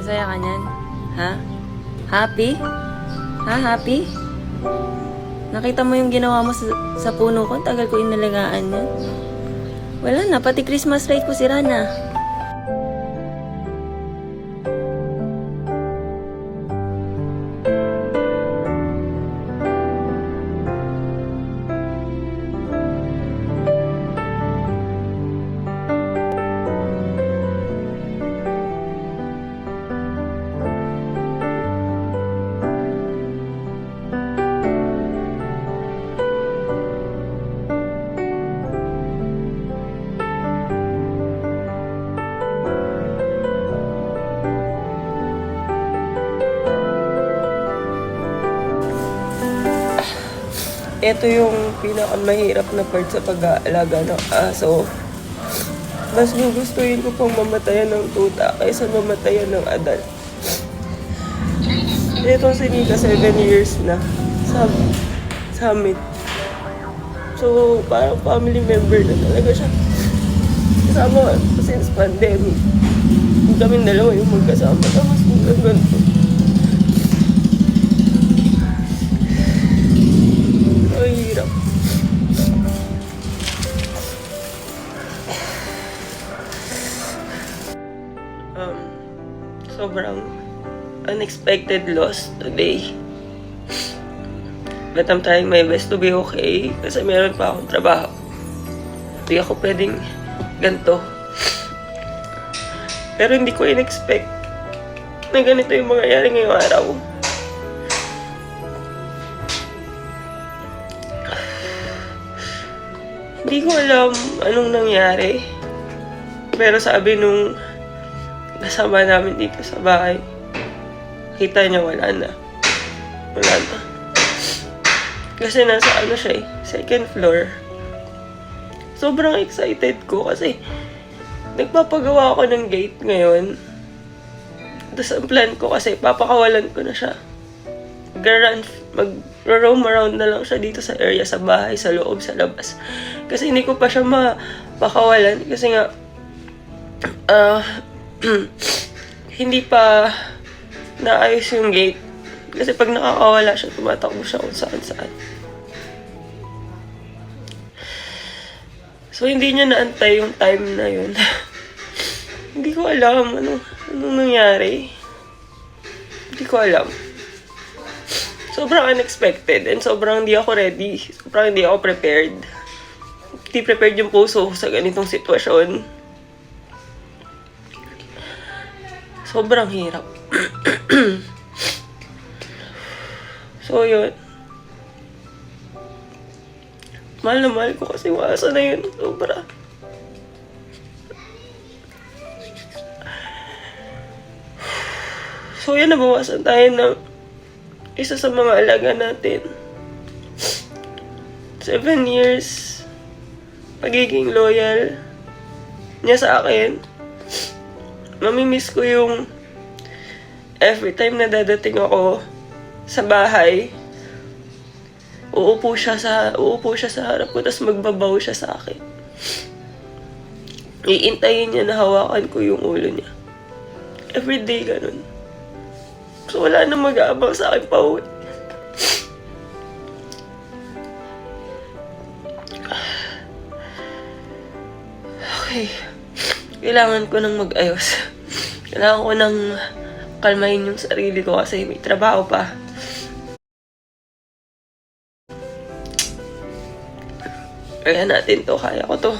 Masaya ka niyan? Ha? Happy? Ha? Happy? Nakita mo yung ginawa mo sa puno ko? Tagal ko inalagaan yan. Wala na, pati Christmas light ko sira na. Ito yung pinakamahirap na part sa pag-aalaga ng aso. Mas gugustuhin ko pang mamatayan ng tuta kaysa mamatayan ng adult. Itong si Nika, 7 years na sa amin. So, parang family member na talaga siya. Kasama since pandemic. Kaming dalawa yung magkasama. Tapos hanggang ganito. Ay, hirap. Sobrang unexpected loss today. But I'm trying my best to be okay kasi meron pa akong trabaho. Hindi ako pwedeng ganito. Pero hindi ko in-expect na ganito yung mangyayari ngayong araw. Hindi ko alam anong nangyari. Pero sabi nung kasama namin dito sa bahay, kita niya wala na. Wala na. Kasi nasa siya second floor. Sobrang excited ko kasi nagpapagawa ako ng gate ngayon. Tapos ang plan ko kasi papakawalan ko na siya. Mag-roam around na lang siya dito sa area, sa bahay, sa loob, sa labas. Kasi hindi ko pa siya mapakawalan kasi nga hindi pa naayos yung gate. Kasi pag nakakawala siya, tumatakbo siya kung saan-saan. So, hindi niya naantay yung time na yun. Hindi ko alam anong nangyari. Hindi ko alam. Sobrang unexpected and sobrang hindi ako ready. Sobrang hindi ako prepared. Hindi prepared yung puso sa ganitong sitwasyon. Sobrang hirap. So, yun. Mahal na mahal ko kasi wasa na yun. Sobra. So, yan, nabawasan tayo ng isa sa mga alaga natin. 7 years pagiging loyal niya sa akin. Mamimiss ko yung every time na dadating ako sa bahay, uupo siya sa harap ko, tapos magbabaw siya sa akin. Iintayin niya na hawakan ko yung ulo niya. Everyday ganun. So wala na mag-aabang sa akin pa uwi. Okay. Kailangan ko nang mag-ayos. Kailangan ko nang kalmahin yung sarili ko kasi may trabaho pa. Kaya natin to. Kaya ko to.